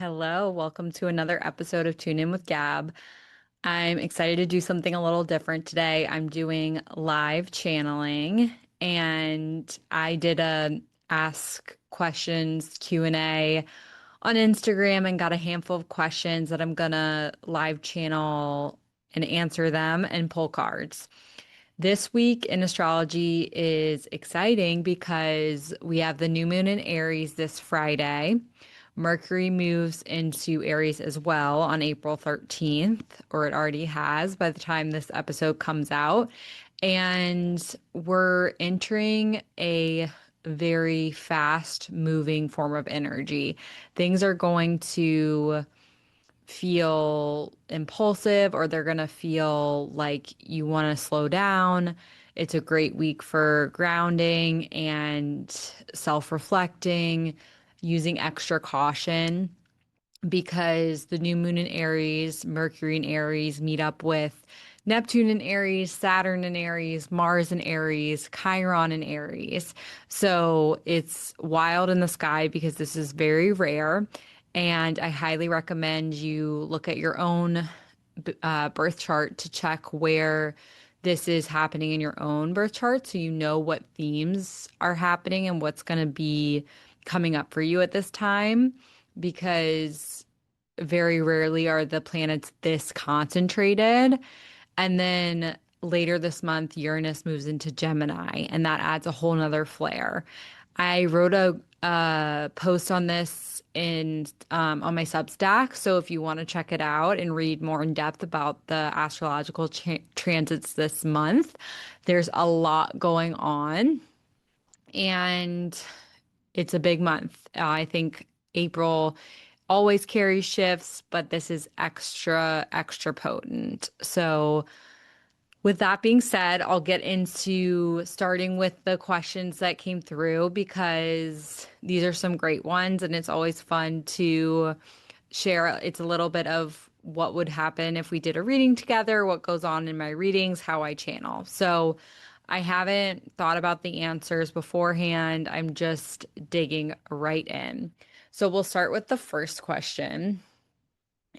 Hello, welcome to another episode of Tune In with Gab. I'm excited to do something a little different today. I'm doing live channeling and I did a ask questions Q&A on Instagram and got a handful of questions that I'm gonna live channel and answer them and pull cards. This week in astrology is exciting because we have the new moon in Aries this Friday. Mercury moves into Aries as well on April 13th, or it already has by the time this episode comes out. And we're entering a very fast moving form of energy. Things are going to feel impulsive or they're going to feel like you want to slow down. It's a great week for grounding and self reflecting, using extra caution because the new moon in Aries, Mercury in Aries meet up with Neptune in Aries, Saturn in Aries, Mars in Aries, Chiron in Aries. So it's wild in the sky because this is very rare. And I highly recommend you look at your own birth chart to check where this is happening in your own birth chart so you know what themes are happening and what's going to be coming up for you at this time because very rarely are the planets this concentrated. And then later this month, Uranus moves into Gemini, and that adds a whole nother flair. I wrote a post on this in on my Substack, so if you want to check it out and read more in depth about the astrological transits this month, there's a lot going on, and it's a big month. I think April always carries shifts, but this is extra potent. So with that being said, I'll get into starting with the questions that came through because these are some great ones and it's always fun to share. It's a little bit of what would happen if we did a reading together, what goes on in my readings, how I channel. So I haven't thought about the answers beforehand. I'm just digging right in. So we'll start with the first question.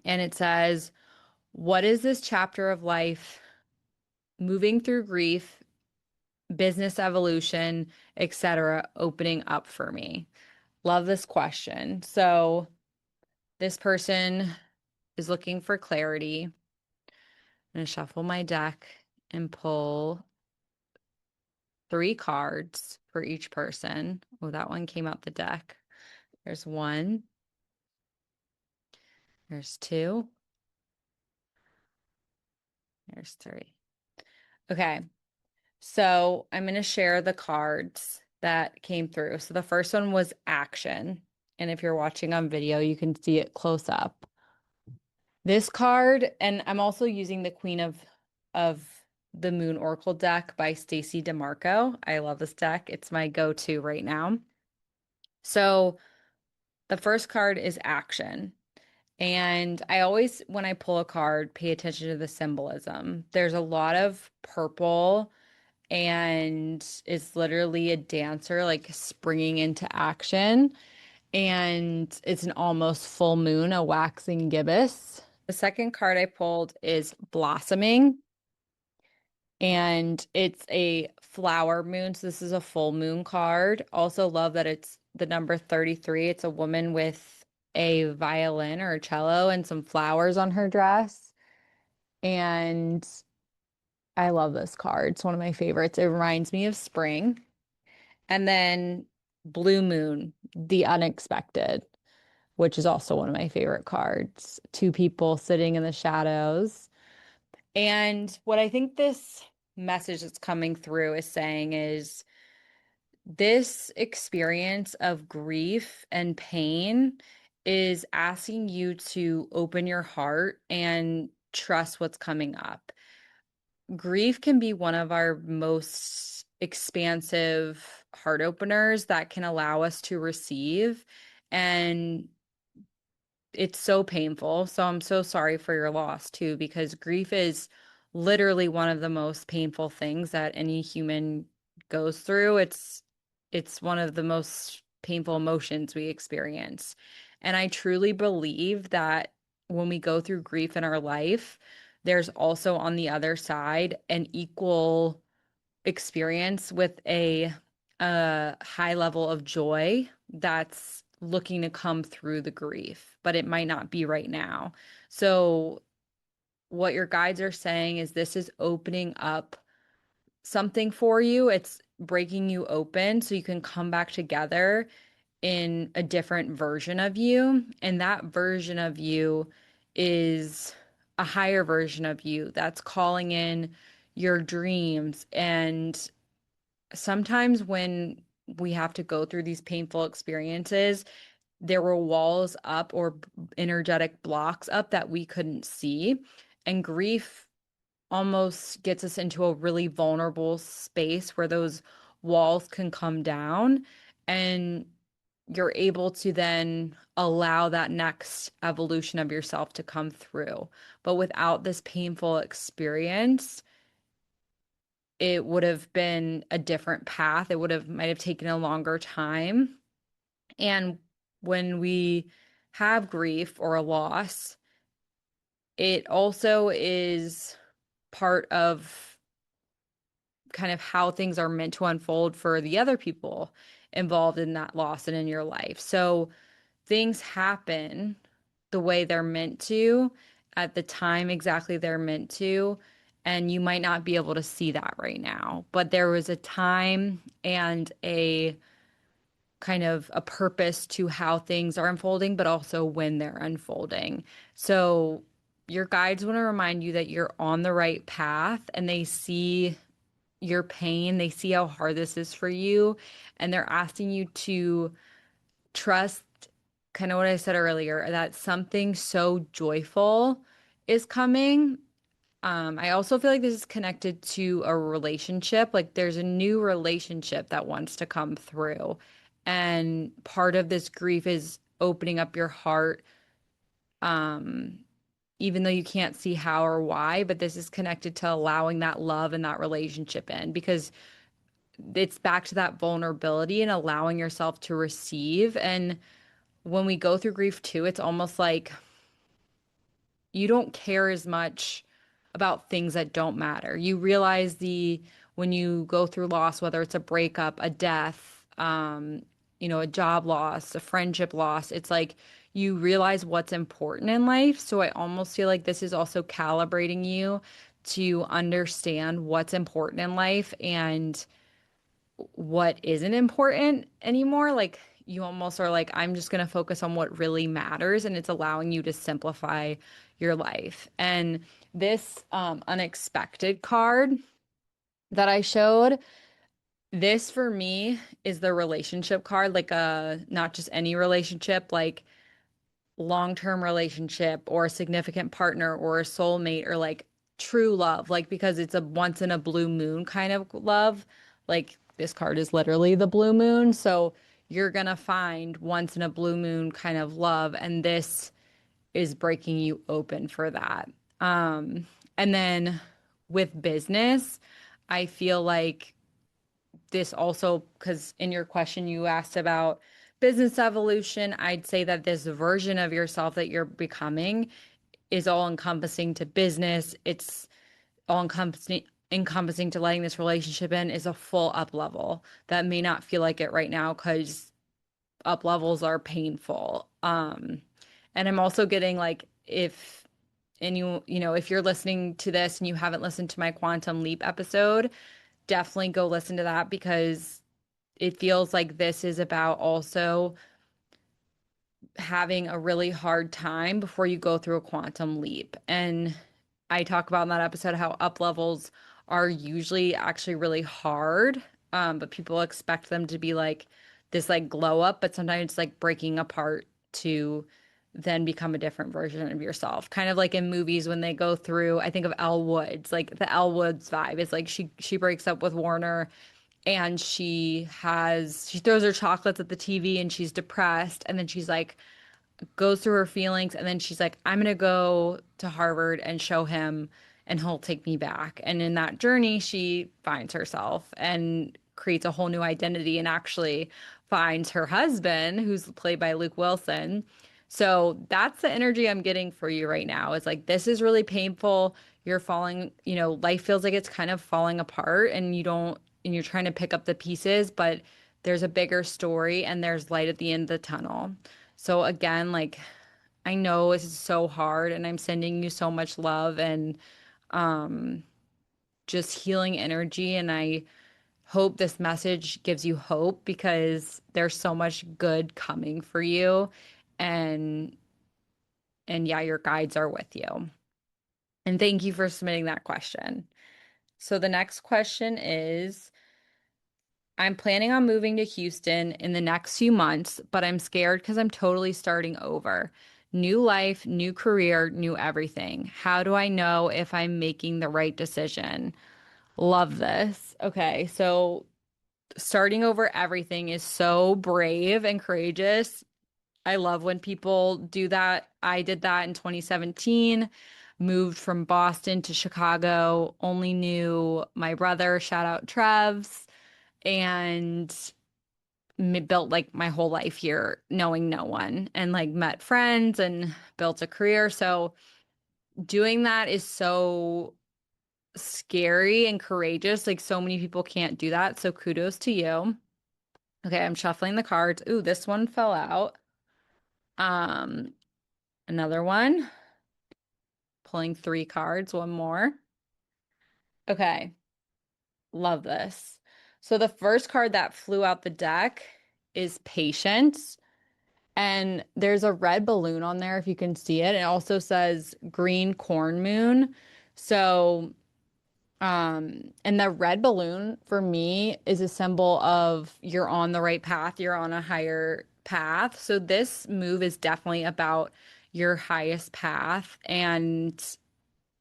And it says, what is this chapter of life moving through grief, business evolution, etc., opening up for me? Love this question. So, this person is looking for clarity. I'm going to shuffle my deck and pull three cards for each person. Oh, that one came out the deck. There's one, there's two, there's three. Okay, so I'm going to share the cards that came through. So the first one was action. And if you're watching on video, you can see it close up. This card, and I'm also using the Queen of the Moon Oracle deck by Stacey DeMarco. I love this deck. It's my go-to right now. So the first card is action. And I always, when I pull a card, pay attention to the symbolism. There's a lot of purple and it's literally a dancer like springing into action. And it's an almost full moon, a waxing gibbous. The second card I pulled is blossoming, and it's a flower moon. So this is a full moon card. Also love that it's the number 33. It's a woman with a violin or a cello and some flowers on her dress. And I love this card. It's one of my favorites. It reminds me of spring. And then Blue Moon, the unexpected, which is also one of my favorite cards. Two people sitting in the shadows. And what I think this message that's coming through is saying is this experience of grief and pain is asking you to open your heart and trust what's coming up. Grief can be one of our most expansive heart openers that can allow us to receive. And it's so painful. So I'm so sorry for your loss too, because grief is literally one of the most painful things that any human goes through. It's one of the most painful emotions we experience. And I truly believe that when we go through grief in our life, there's also on the other side an equal experience with a high level of joy that's looking to come through the grief, but it might not be right now. So what your guides are saying is this is opening up something for you. It's breaking you open so you can come back together in a different version of you. And that version of you is a higher version of you that's calling in your dreams. And sometimes when we have to go through these painful experiences, there were walls up or energetic blocks up that we couldn't see. And grief almost gets us into a really vulnerable space where those walls can come down and you're able to then allow that next evolution of yourself to come through. But without this painful experience, it would have been a different path. It would have might have taken a longer time. And when we have grief or a loss, it also is part of kind of how things are meant to unfold for the other people involved in that loss and in your life. So things happen the way they're meant to at the time exactly they're meant to. And you might not be able to see that right now, but there was a time and a kind of a purpose to how things are unfolding, but also when they're unfolding. So your guides want to remind you that you're on the right path and they see your pain, they see how hard this is for you, and they're asking you to trust kind of what I said earlier, that something so joyful is coming. I also feel like this is connected to a relationship. Like there's a new relationship that wants to come through. And part of this grief is opening up your heart, um, even though you can't see how or why, but this is connected to allowing that love and that relationship in because it's back to that vulnerability and allowing yourself to receive. And when we go through grief too, it's almost like you don't care as much about things that don't matter. You realize when you go through loss, whether it's a breakup, a death, a job loss, a friendship loss, it's like you realize what's important in life. So I almost feel like this is also calibrating you to understand what's important in life and what isn't important anymore. Like you almost are like, I'm just going to focus on what really matters. And it's allowing you to simplify your life. And this unexpected card that I showed, this for me is the relationship card, like not just any relationship, like long-term relationship or a significant partner or a soulmate or like true love, like because it's a once in a blue moon kind of love. Like this card is literally the blue moon. So you're gonna find once in a blue moon kind of love, and this is breaking you open for that. And then with business, I feel like this also, because in your question you asked about business evolution, I'd say that this version of yourself that you're becoming is all encompassing to business. It's all encompassing to letting this relationship in is a full up level that may not feel like it right now because up levels are painful. And I'm also getting like if and if you're listening to this and you haven't listened to my quantum leap episode, definitely go listen to that because it feels like this is about also having a really hard time before you go through a quantum leap. And I talk about in that episode how up levels are usually actually really hard, but people expect them to be like this like glow up, but sometimes it's like breaking apart to then become a different version of yourself. Kind of like in movies when they go through, I think of Elle Woods, like the Elle Woods vibe. It's like she breaks up with Warner and she throws her chocolates at the TV and she's depressed and then she's like goes through her feelings and then she's like, I'm gonna go to Harvard and show him and he'll take me back. And in that journey she finds herself and creates a whole new identity and actually finds her husband, who's played by Luke Wilson, So that's the energy I'm getting for you right now. It's like, this is really painful. You're falling, life feels like it's kind of falling apart and and you're trying to pick up the pieces, but there's a bigger story and there's light at the end of the tunnel. So again, like, I know this is so hard and I'm sending you so much love and um, just healing energy. And I hope this message gives you hope because there's so much good coming for you. And yeah, your guides are with you. And thank you for submitting that question. So the next question is, I'm planning on moving to Houston in the next few months, but I'm scared because I'm totally starting over. New life, new career, new everything. How do I know if I'm making the right decision? Love this. Okay, so starting over everything is so brave and courageous. I love when people do that. I did that in 2017, moved from Boston to Chicago, only knew my brother, shout out Trevs, and built like my whole life here knowing no one and like met friends and built a career. So doing that is so scary and courageous. Like so many people can't do that. So kudos to you. Okay, I'm shuffling the cards. Ooh, this one fell out. Um, Another one. Pulling three cards, one more. Okay, love this. So the first card that flew out the deck is patience. And there's a red balloon on there if you can see it. It also says green corn moon. So, and the red balloon for me is a symbol of you're on the right path, you're on a higher path. So this move is definitely about your highest path and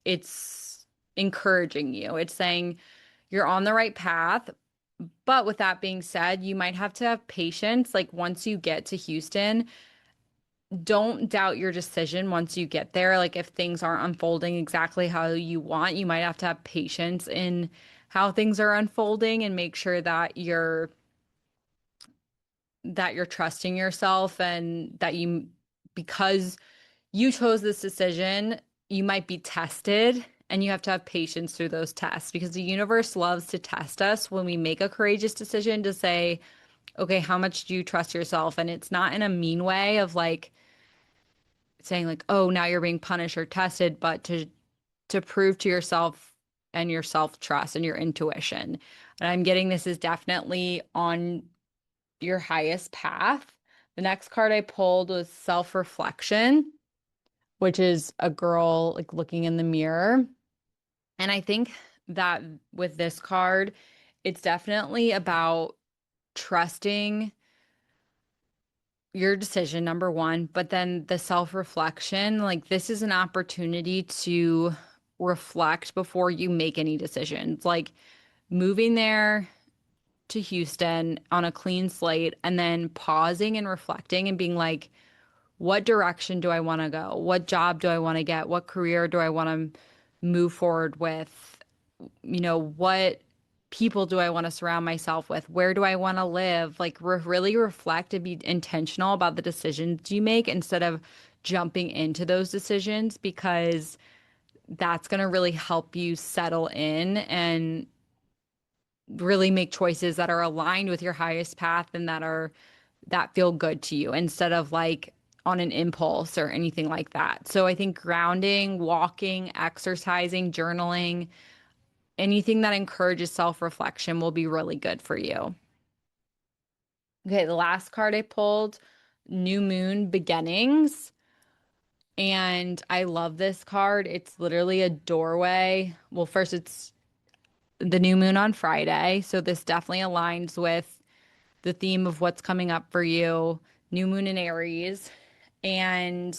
it's encouraging you. It's saying you're on the right path. But with that being said, you might have to have patience. Like once you get to Houston, don't doubt your decision once you get there. Like if things aren't unfolding exactly how you want, you might have to have patience in how things are unfolding and make sure that you're trusting yourself and that you because you chose this decision, you might be tested and you have to have patience through those tests because the universe loves to test us when we make a courageous decision to say, okay, how much do you trust yourself? And it's not in a mean way of like saying like, oh, now you're being punished or tested, but to prove to yourself and your self-trust and your intuition. And I'm getting this is definitely on your highest path. The next card I pulled was self-reflection, which is a girl like looking in the mirror. And I think that with this card, it's definitely about trusting your decision, number one, but then the self-reflection, like this is an opportunity to reflect before you make any decisions. Like moving there to Houston on a clean slate and then pausing and reflecting and being like, what direction do I want to go? What job do I want to get? What career do I want to move forward with? What people do I want to surround myself with? Where do I want to live? Like, really reflect and be intentional about the decisions you make instead of jumping into those decisions because that's going to really help you settle in and really make choices that are aligned with your highest path and that feel good to you instead of like on an impulse or anything like that. So I think grounding, walking, exercising, journaling, anything that encourages self-reflection will be really good for you. Okay, the last card I pulled, New Moon Beginnings. And I love this card. It's literally a doorway. Well, first, it's the new moon on Friday. So this definitely aligns with the theme of what's coming up for you, new moon in Aries. And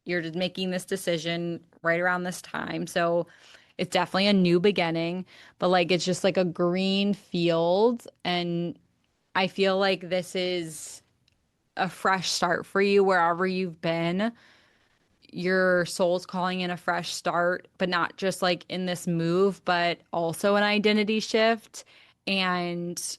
you're just making this decision right around this time. So it's definitely a new beginning, but like it's just like a green field. And I feel like this is a fresh start for you wherever you've been. Your soul's calling in a fresh start, but not just like in this move, but also an identity shift and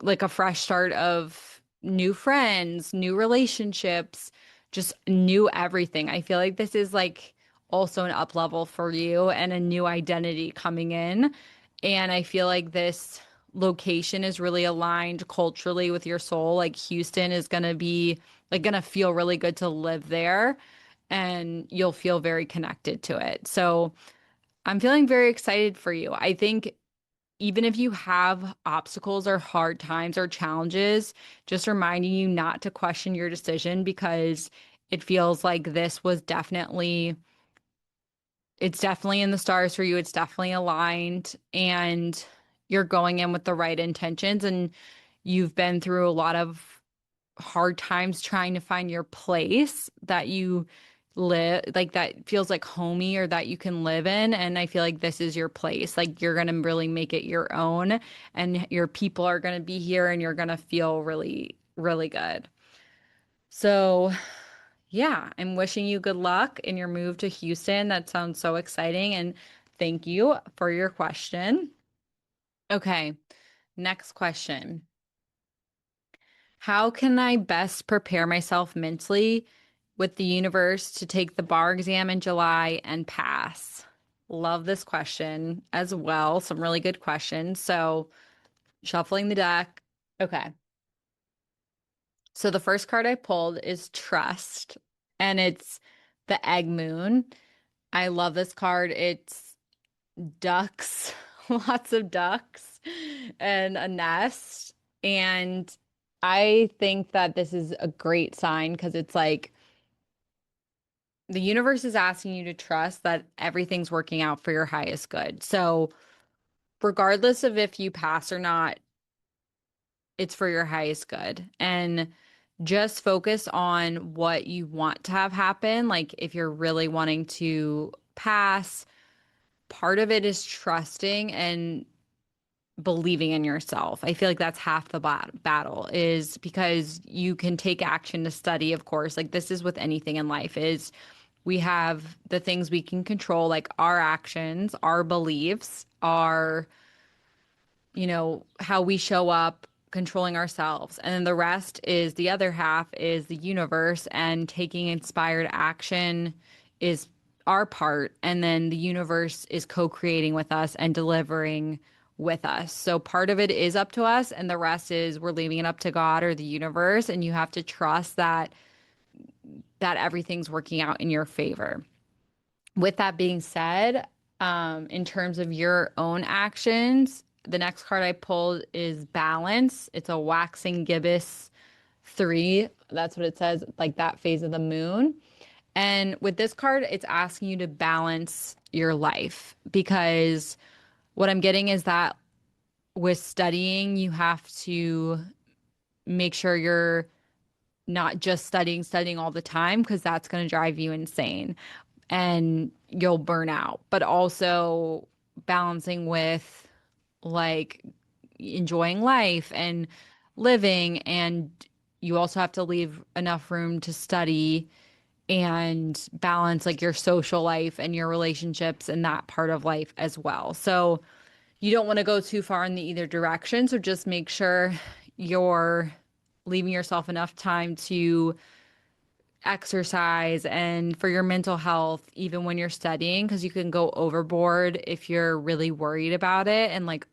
like a fresh start of new friends, new relationships, just new everything. I feel like this is like also an up level for you and a new identity coming in. And I feel like this location is really aligned culturally with your soul. Like Houston is going to be like going to feel really good to live there and you'll feel very connected to it. So I'm feeling very excited for you. I think even if you have obstacles or hard times or challenges, just reminding you not to question your decision because it feels like this was definitely, it's definitely in the stars for you. It's definitely aligned and you're going in with the right intentions and you've been through a lot of hard times trying to find your place that you live like that feels like homey or that you can live in. And I feel like this is your place. Like you're going to really make it your own and your people are going to be here and you're going to feel really, really good. So, yeah, I'm wishing you good luck in your move to Houston. That sounds so exciting. And thank you for your question. Okay, next question. How can I best prepare myself mentally with the universe to take the bar exam in July and pass? Love this question as well. Some really good questions. So, shuffling the deck. Okay. So, the first card I pulled is Trust, and it's the Egg Moon. I love this card. It's ducks, lots of ducks, and a nest. And I think that this is a great sign because it's like the universe is asking you to trust that everything's working out for your highest good. So, regardless of if you pass or not, it's for your highest good. And just focus on what you want to have happen. Like, if you're really wanting to pass, part of it is trusting and believing in yourself. I feel like that's half the battle is because you can take action to study, of course. Like this is with anything in life is we have the things we can control like our actions, our beliefs, our how we show up, controlling ourselves. And then the rest is the other half is the universe and taking inspired action is our part. And then the universe is co-creating with us and delivering with us. So part of it is up to us and the rest is we're leaving it up to God or the universe and you have to trust that everything's working out in your favor. With that being said, in terms of your own actions, the next card I pulled is Balance. It's a waxing gibbous 3. That's what it says, like that phase of the moon. And with this card, it's asking you to balance your life because what I'm getting is that with studying, you have to make sure you're not just studying all the time because that's going to drive you insane and you'll burn out, but also balancing with like enjoying life and living. And you also have to leave enough room to study and balance like your social life and your relationships and that part of life as well. So you don't want to go too far in the either direction. So just make sure you're leaving yourself enough time to exercise and for your mental health, even when you're studying, because you can go overboard if you're really worried about it and like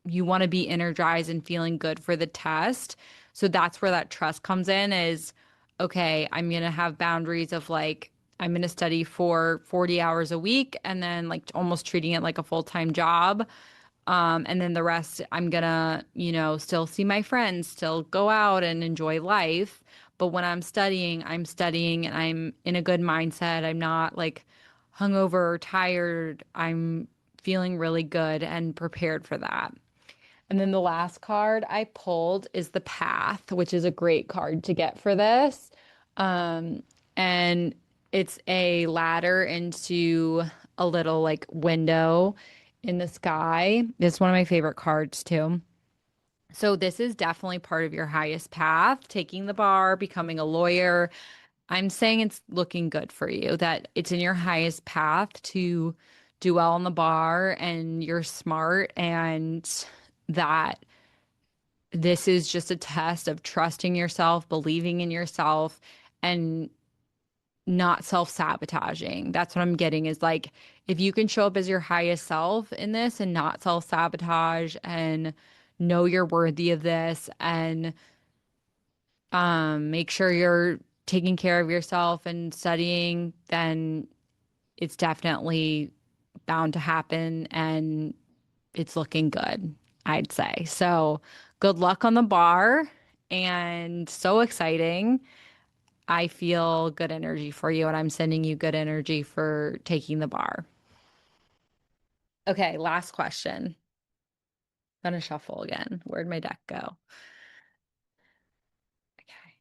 you want to be energized and feeling good for the test. So that's where that trust comes in is okay, I'm going to have boundaries of like, I'm going to study for 40 hours a week and then like almost treating it like a full-time job. And then the rest, I'm gonna, still see my friends, still go out and enjoy life. But when I'm studying and I'm in a good mindset. I'm not like hungover or tired. I'm feeling really good and prepared for that. And then the last card I pulled is the Path, which is a great card to get for this. Um, and it's a ladder into a little like window in the sky. It's one of my favorite cards too. So this is definitely part of your highest path, taking the bar, becoming a lawyer. I'm saying it's looking good for you, that it's in your highest path to do well on the bar and you're smart and that this is just a test of trusting yourself, believing in yourself, and not self-sabotaging. That's what I'm getting is like if you can show up as your highest self in this and not self-sabotage and know you're worthy of this and make sure you're taking care of yourself and studying, then it's definitely bound to happen and it's looking good, I'd say. So, good luck on the bar and so exciting. I feel good energy for you, and I'm sending you good energy for taking the bar. Okay, last question. I'm gonna shuffle again. Where'd my deck go? Okay,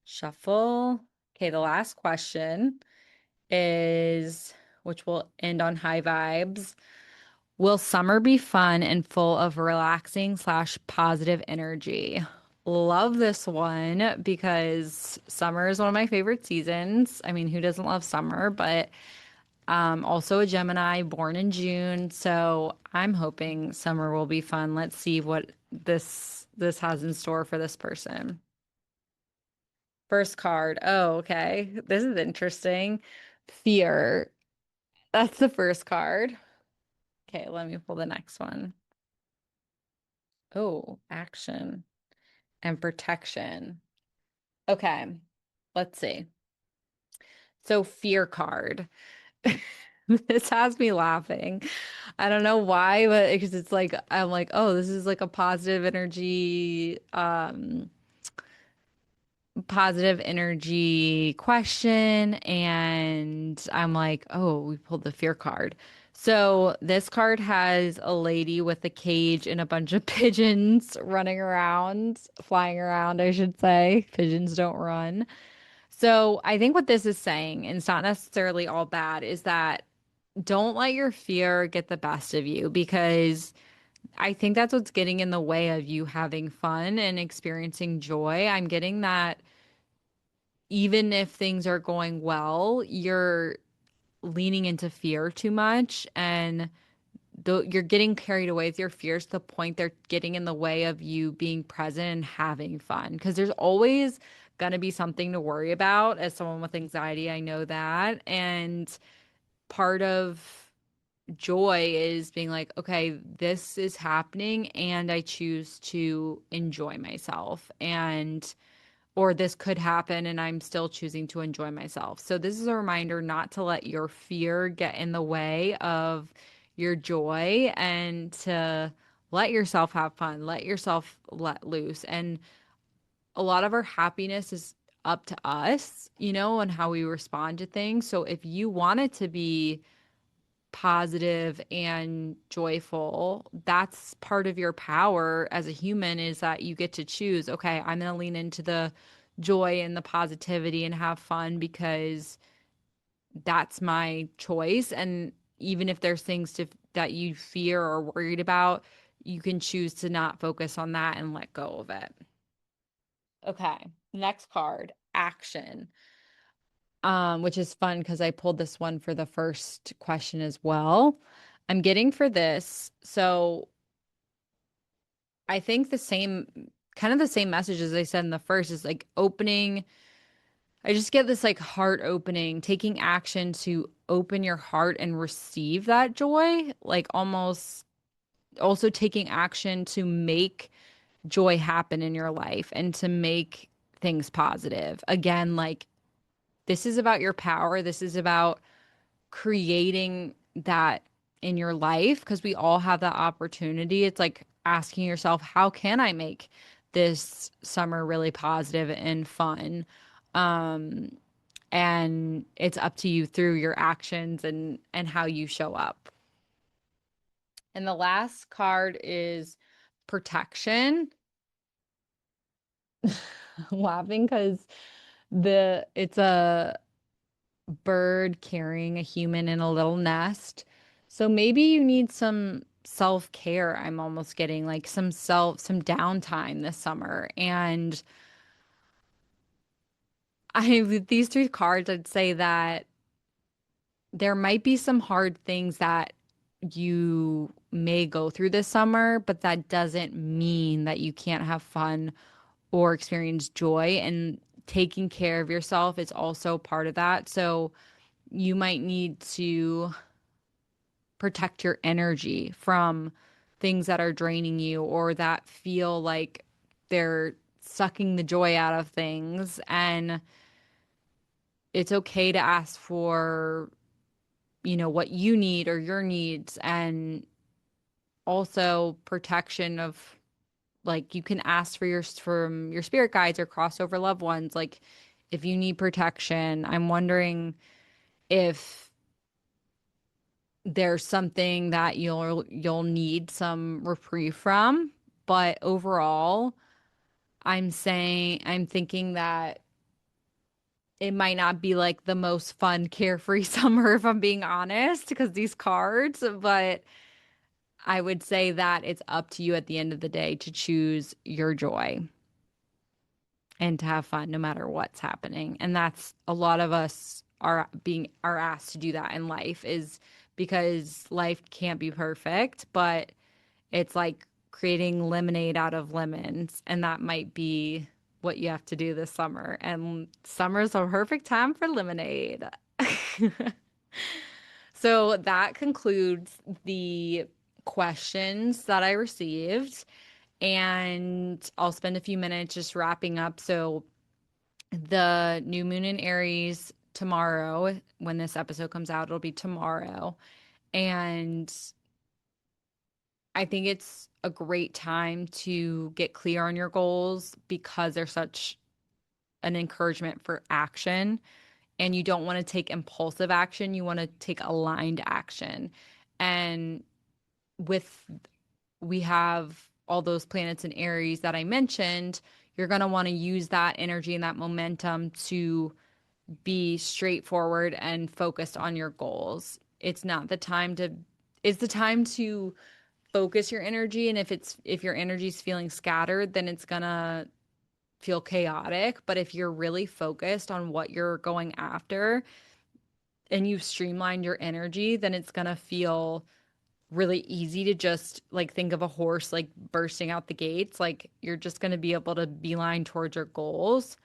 shuffle. Okay, the last question is, which will end on high vibes. Will summer be fun and full of relaxing slash positive energy? Love this one because summer is one of my favorite seasons. I mean, who doesn't love summer? But also a Gemini, born in June, so I'm hoping summer will be fun. Let's see what this has in store for this person. First card. Oh, okay. This is interesting. Fear. That's the first card. Okay, let me pull the next one. Oh, action and protection. Okay, let's see. So, fear card. This has me laughing. I don't know why, but because it's like I'm like, oh, this is like a positive energy question. And I'm like, oh, we pulled the fear card. So this card has a lady with a cage and a bunch of pigeons running around, flying around, I should say. Pigeons don't run. So I think what this is saying, and it's not necessarily all bad, is that don't let your fear get the best of you because I think that's what's getting in the way of you having fun and experiencing joy. I'm getting that even if things are going well, you're leaning into fear too much and you're getting carried away with your fears to the point they're getting in the way of you being present and having fun. Because there's always going to be something to worry about. As someone with anxiety, I know that. And part of joy is being like, okay, this is happening and I choose to enjoy myself. And or this could happen and I'm still choosing to enjoy myself. So this is a reminder not to let your fear get in the way of your joy and to let yourself have fun, let yourself let loose. And a lot of our happiness is up to us, and how we respond to things. So if you want it to be positive and joyful, that's part of your power as a human is that you get to choose, okay, I'm going to lean into the joy and the positivity and have fun because that's my choice. And even if there's things that you fear or worried about, you can choose to not focus on that and let go of it. Okay, next card, action. Which is fun because I pulled this one for the first question as well. I'm getting for this. So I think kind of the same message as I said in the first is like opening. I just get this like heart opening, taking action to open your heart and receive that joy, like almost also taking action to make joy happen in your life and to make things positive. Again, like this is about your power. This is about creating that in your life because we all have that opportunity. It's like asking yourself, how can I make this summer really positive and fun? Um, and it's up to you through your actions and how you show up. And the last card is protection. I'm laughing because it's a bird carrying a human in a little nest. So maybe you need some self-care. I'm almost getting like some downtime this summer. And with these three cards, I'd say that there might be some hard things that you may go through this summer, but that doesn't mean that you can't have fun or experience joy. And taking care of yourself is also part of that. So you might need to protect your energy from things that are draining you or that feel like they're sucking the joy out of things. And it's okay to ask for, what you need or your needs, and also protection of, like, you can ask for from your spirit guides or crossover loved ones, like if you need protection. I'm wondering if there's something that you'll need some reprieve from. But overall, I'm thinking that it might not be like the most fun, carefree summer, if I'm being honest, because these cards, but I would say that it's up to you at the end of the day to choose your joy and to have fun no matter what's happening. And that's a lot of us are asked to do that in life, is because life can't be perfect, but it's like creating lemonade out of lemons, and that might be what you have to do this summer. And summer's a perfect time for lemonade. So that concludes the questions that I received. And I'll spend a few minutes just wrapping up. So the new moon in Aries tomorrow, when this episode comes out, it'll be tomorrow. And I think it's a great time to get clear on your goals because they're such an encouragement for action. And you don't want to take impulsive action, you want to take aligned action. And with we have all those planets in Aries that I mentioned, you're going to want to use that energy and that momentum to be straightforward and focused on your goals. It's the time to focus your energy. And if your energy is feeling scattered, then it's going to feel chaotic. But if you're really focused on what you're going after and you've streamlined your energy, then it's going to feel really easy to just like think of a horse like bursting out the gates. Like you're just going to be able to beeline towards your goals.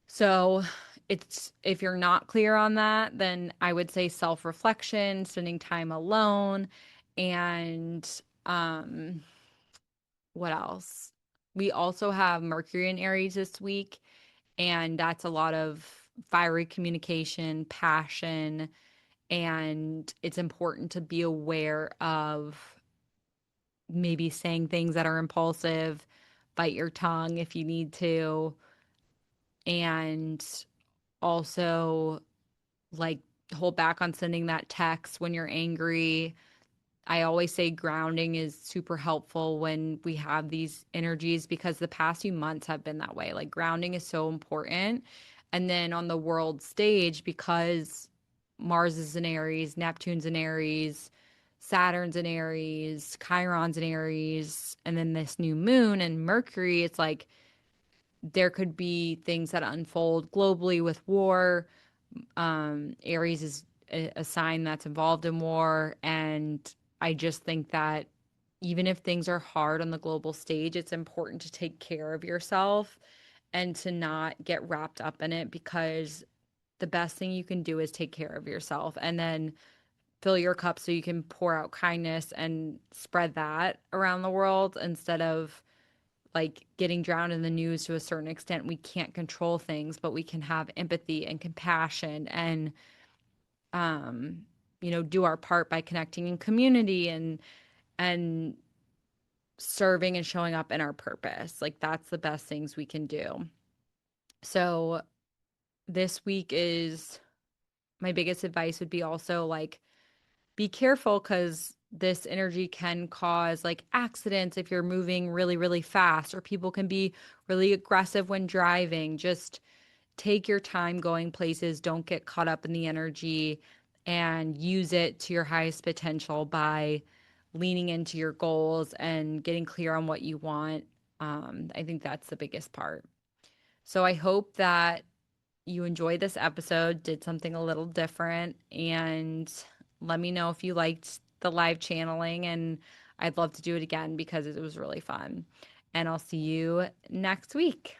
So it's if you're not clear on that, then I would say self-reflection, spending time alone, and what else? We also have Mercury in Aries this week, and that's a lot of fiery communication, passion, and it's important to be aware of maybe saying things that are impulsive, bite your tongue if you need to, and also like hold back on sending that text when you're angry. I always say grounding is super helpful when we have these energies because the past few months have been that way. Like grounding is so important. And then on the world stage, because Mars is in Aries, Neptune's in Aries, Saturn's in Aries, Chiron's in Aries, and then this new moon and Mercury, it's like there could be things that unfold globally with war. Aries is a sign that's involved in war. And I just think that even if things are hard on the global stage, it's important to take care of yourself and to not get wrapped up in it, because the best thing you can do is take care of yourself and then fill your cup so you can pour out kindness and spread that around the world instead of like getting drowned in the news. To a certain extent, we can't control things, but we can have empathy and compassion and um do our part by connecting in community and serving and showing up in our purpose. Like that's the best things we can do. So this week is my biggest advice would be also like be careful, because this energy can cause like accidents if you're moving really, really fast, or people can be really aggressive when driving. Just take your time going places. Don't get caught up in the energy and use it to your highest potential by leaning into your goals and getting clear on what you want. I think that's the biggest part. So I hope that you enjoyed this episode, did something a little different, and let me know if you liked the live channeling, and I'd love to do it again because it was really fun. And I'll see you next week.